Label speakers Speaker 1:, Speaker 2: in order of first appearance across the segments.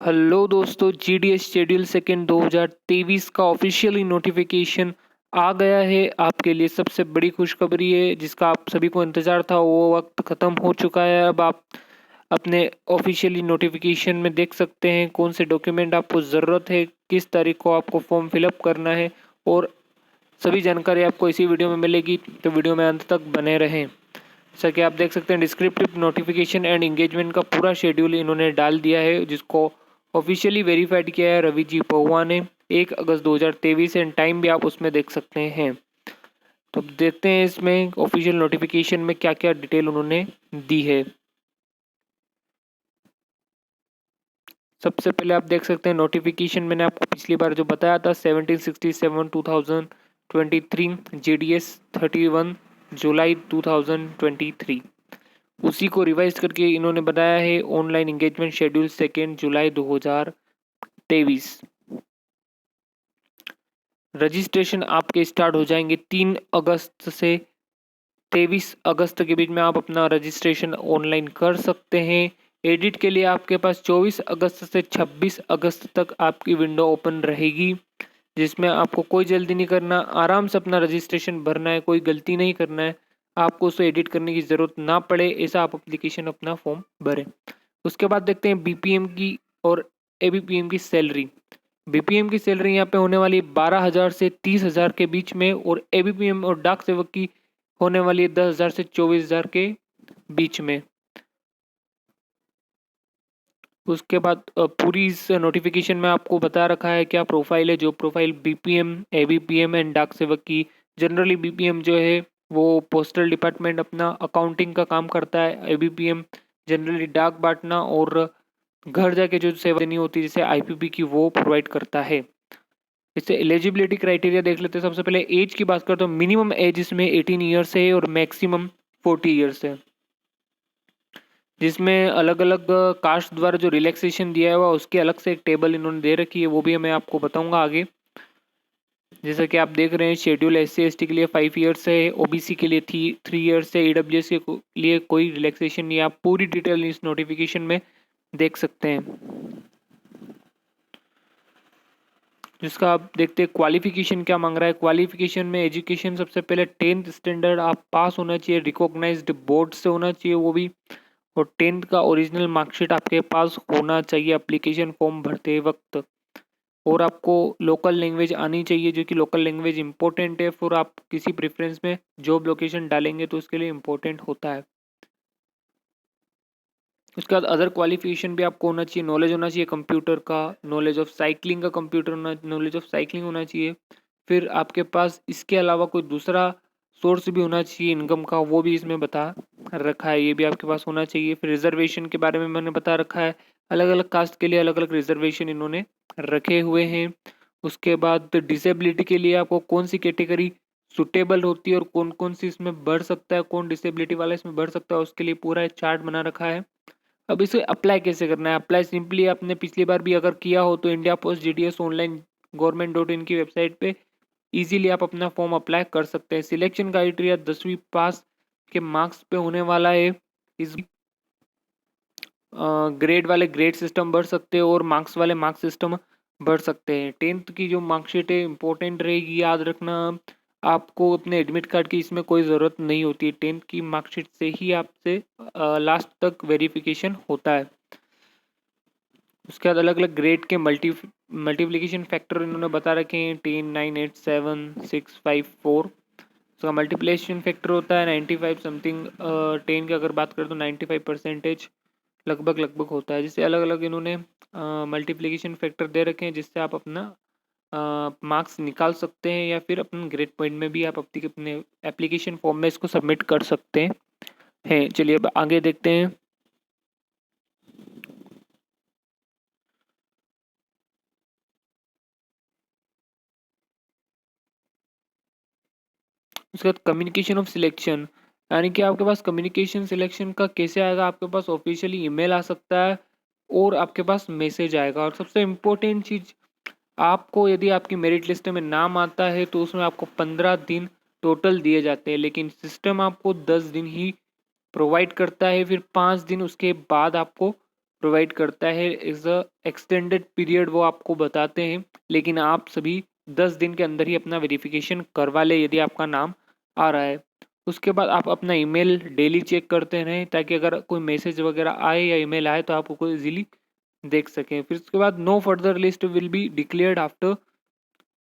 Speaker 1: Hello दोस्तों, GDS schedule second 2023 का officially notification आ गया है। आपके लिए सबसे बड़ी खुशखबरी है जिसका आप सभी को इंतज़ार था, वो वक्त ख़त्म हो चुका है। अब आप अपने ऑफिशियली नोटिफिकेशन में देख सकते हैं कौन से डॉक्यूमेंट आपको ज़रूरत है, किस तारीख को आपको फॉर्म फिलअप करना है और सभी जानकारी आपको इसी वीडियो में मिलेगी। तो वीडियो में अंत तक बने रहें। जैसा कि आप देख सकते हैं, डिस्क्रिप्टिव नोटिफिकेशन एंड एंगेजमेंट का पूरा शेड्यूल इन्होंने डाल दिया है, जिसको ऑफिशियली वेरीफाइड किया है रवि जी पहुआ ने 1 अगस्त 2023 एंड टाइम भी आप उसमें देख सकते हैं। तो अब देखते हैं इसमें ऑफिशियल नोटिफिकेशन में क्या क्या डिटेल उन्होंने दी है। सबसे पहले आप देख सकते हैं नोटिफिकेशन, मैंने आपको पिछली बार जो बताया था 1767 2023 जीडीएस 31 जुलाई 2023, उसी को रिवाइज करके इन्होंने बताया है ऑनलाइन एंगेजमेंट शेड्यूल 2 जुलाई 2023। रजिस्ट्रेशन आपके स्टार्ट हो जाएंगे 3 अगस्त से 23 अगस्त के बीच में। आप अपना रजिस्ट्रेशन ऑनलाइन कर सकते हैं। एडिट के लिए आपके पास 24 अगस्त से 26 अगस्त तक आपकी विंडो ओपन रहेगी, जिसमें आपको कोई जल्दी नहीं करना, आराम से अपना रजिस्ट्रेशन भरना है, कोई गलती नहीं करना है। आपको उसे एडिट करने की ज़रूरत ना पड़े, ऐसा आप एप्लीकेशन अपना फॉर्म भरें। उसके बाद देखते हैं बीपीएम की और एबीपीएम की सैलरी। बीपीएम की सैलरी यहाँ पे होने वाली 12,000 से 30,000 के बीच में, और एबीपीएम और डाक सेवक की होने वाली है 10,000 से 24,000 के बीच में। उसके बाद पूरी इस नोटिफिकेशन में आपको बता रखा है क्या प्रोफाइल है। जो प्रोफाइल बीपीएम, एबीपीएम एंड डाक सेवक की, जनरली बीपीएम जो है वो पोस्टल डिपार्टमेंट अपना अकाउंटिंग का काम करता है। एबीपीएम जनरली डाक बांटना और घर जाके जो सेवा देनी होती है जैसे आईपीपी की, वो प्रोवाइड करता है। इससे एलिजिबिलिटी क्राइटेरिया देख लेते हैं। सबसे पहले एज की बात करते हैं। मिनिमम एज इसमें 18 ईयर्स है और मैक्सिमम 40 ईयर्स है, जिसमें अलग अलग कास्ट द्वारा जो रिलैक्सेशन दिया हुआ उसके अलग से एक टेबल इन्होंने दे रखी है, वो भी मैं आपको बताऊंगा आगे। जैसा कि आप देख रहे हैं, शेड्यूल SC ST के लिए 5 ईयर्स है, ओबीसी के लिए 3 ईयर्स है, ईडब्ल्यूएस के लिए कोई रिलैक्सेशन नहीं है। आप पूरी डिटेल इस नोटिफिकेशन में देख सकते हैं। जिसका आप देखते हैं क्वालिफिकेशन क्या मांग रहा है। क्वालिफिकेशन में एजुकेशन सबसे पहले 10th स्टैंडर्ड आप पास होना चाहिए, रिकॉग्नाइज्ड बोर्ड से होना चाहिए वो भी, और 10th का ओरिजिनल मार्कशीट आपके पास होना चाहिए एप्लीकेशन फॉर्म भरते वक्त। और आपको लोकल लैंग्वेज आनी चाहिए, जो कि लोकल लैंग्वेज इंपॉर्टेंट है फिर आप किसी प्रेफरेंस में जॉब लोकेशन डालेंगे तो उसके लिए इम्पोर्टेंट होता है। उसके बाद अदर क्वालिफिकेशन भी आपको होना चाहिए। नॉलेज होना चाहिए कंप्यूटर का, नॉलेज ऑफ साइकिलिंग का कंप्यूटर नॉलेज ऑफ साइकिलिंग होना चाहिए। फिर आपके पास इसके अलावा कोई दूसरा सोर्स भी होना चाहिए इनकम का, वो भी इसमें बता रखा है, ये भी आपके पास होना चाहिए। फिर रिजर्वेशन के बारे में मैंने बता रखा है, अलग अलग कास्ट के लिए अलग अलग रिजर्वेशन इन्होंने रखे हुए हैं। उसके बाद डिसेबिलिटी के लिए आपको कौन सी कैटेगरी सुटेबल होती है और कौन कौन सी इसमें बढ़ सकता है, कौन डिसेबिलिटी वाला इसमें बढ़ सकता है, उसके लिए पूरा एक चार्ट बना रखा है। अब इसे अप्लाई कैसे करना है। अप्लाई सिंपली आपने पिछली बार भी अगर किया हो तो इंडिया पोस्ट जीडीएस ऑनलाइन गवर्नमेंट.in की वेबसाइट पे इजीली आप अपना फॉर्म अप्लाई कर सकते हैं। सिलेक्शन क्राइटेरिया 10वीं पास के मार्क्स पे होने वाला है। इस ग्रेड वाले ग्रेड सिस्टम बढ़ सकते हैं और मार्क्स वाले मार्क्स सिस्टम बढ़ सकते हैं। 10th की जो मार्कशीट है इंपॉर्टेंट रहेगी, याद रखना। आपको अपने एडमिट कार्ड की इसमें कोई ज़रूरत नहीं होती है, 10th की मार्कशीट से ही आपसे लास्ट तक वेरिफिकेशन होता है। उसके बाद अलग अलग ग्रेड के मल्टीप्लिकेशन फैक्टर इन्होंने बता रखे हैं 10, 9, 8, 7, 6, 5, 4। उसका मल्टीप्लिकेशन फैक्टर होता है 95 समथिंग। 10 की अगर बात करें तो 95% लगभग लगभग होता है। जिससे अलग अलग इन्होंने मल्टीप्लिकेशन फैक्टर दे रखे हैं, जिससे आप अपना मार्क्स निकाल सकते हैं या फिर अपने ग्रेड पॉइंट में भी आप अपने एप्लीकेशन फॉर्म में इसको सबमिट कर सकते हैं। चलिए अब आगे देखते हैं। उसके बाद कम्युनिकेशन ऑफ सिलेक्शन, यानी कि आपके पास कम्युनिकेशन सिलेक्शन का कैसे आएगा। आपके पास ऑफिशियली ईमेल आ सकता है और आपके पास मैसेज आएगा। और सबसे इम्पोर्टेंट चीज़, आपको यदि आपकी मेरिट लिस्ट में नाम आता है तो उसमें आपको 15 दिन टोटल दिए जाते हैं, लेकिन सिस्टम आपको 10 दिन ही प्रोवाइड करता है। फिर 5 दिन उसके बाद आपको प्रोवाइड करता है एज अ एक्सटेंडेड पीरियड, वो आपको बताते हैं, लेकिन आप सभी 10 दिन के अंदर ही अपना वेरिफिकेशन करवा लें यदि आपका नाम आ रहा है। उसके बाद आप अपना ईमेल डेली चेक करते रहें, ताकि अगर कोई मैसेज वगैरह आए या ईमेल आए तो आप उसको इजीली देख सकें। फिर उसके बाद no further list will be declared after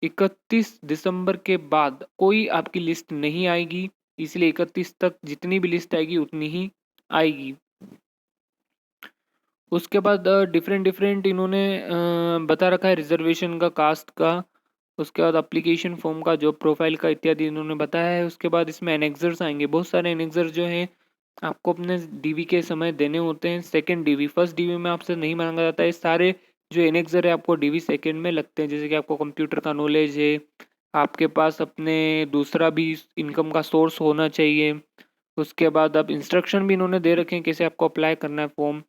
Speaker 1: 31 दिसंबर के बाद कोई आपकी लिस्ट नहीं आएगी, इसलिए 31 तक जितनी भी लिस्ट आएगी उतनी ही आएगी। उसके बाद डिफरेंट डिफरेंट इन्होंने बता रखा है रिजर्वेशन का, कास्ट का, उसके बाद एप्लीकेशन फॉर्म का, जॉब प्रोफाइल का इत्यादि इन्होंने बताया है। उसके बाद इसमें एनेक्सर्स आएंगे, बहुत सारे एनेक्सर्स जो हैं आपको अपने डीवी के समय देने होते हैं। सेकंड डीवी, फर्स्ट डीवी में आपसे नहीं मांगा जाता है। सारे जो एनेक्सर है आपको डीवी सेकंड में लगते हैं, जैसे कि आपको कंप्यूटर का नॉलेज है, आपके पास अपने दूसरा भी इनकम का सोर्स होना चाहिए। उसके बाद अब इंस्ट्रक्शन भी इन्होंने दे रखे हैं कैसे आपको अप्लाई करना है फॉर्म।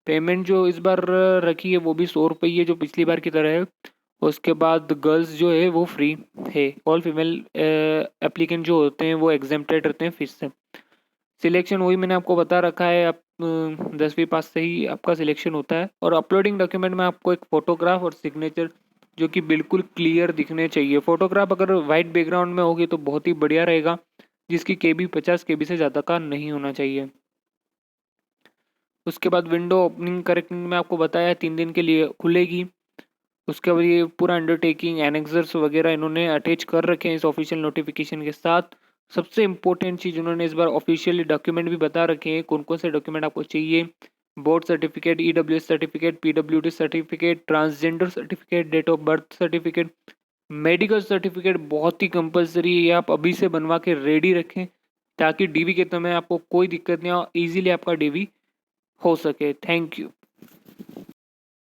Speaker 1: पेमेंट जो इस बार रखी है वो भी 100 रुपये है, जो पिछली बार की तरह है। उसके बाद गर्ल्स जो है वो फ्री है, ऑल फीमेल एप्लीकेंट जो होते हैं वो एग्जेम्प्टेड रहते हैं फीस से। सिलेक्शन वही मैंने आपको बता रखा है, आप 10वीं पास से ही आपका सिलेक्शन होता है। और अपलोडिंग डॉक्यूमेंट में आपको एक फ़ोटोग्राफ और सिग्नेचर जो कि बिल्कुल क्लियर दिखने चाहिए। फ़ोटोग्राफ अगर वाइट बैकग्राउंड में होगी तो बहुत ही बढ़िया रहेगा, जिसकी केबी 50 केबी से ज़्यादा का नहीं होना चाहिए। उसके बाद विंडो ओपनिंग करेक्टिंग में आपको बताया 3 दिन के लिए खुलेगी। उसके बाद ये पूरा अंडरटेकिंग एनेक्सर्स वगैरह इन्होंने अटैच कर रखे हैं इस ऑफिशियल नोटिफिकेशन के साथ। सबसे इम्पोर्टेंट चीज़ उन्होंने इस बार ऑफिशियली डॉक्यूमेंट भी बता रखे हैं, कौन कौन से डॉक्यूमेंट आपको चाहिए। Board certificate, EWS certificate, PWD certificate, transgender certificate, date of birth certificate, medical certificate बहुत ही कंपलसरी है, ये आप अभी से बनवा के रेडी रखें, ताकि डीवी के समय आपको कोई दिक्कत नहीं हो, ईजिली आपका डीवी हो सके। Thank you.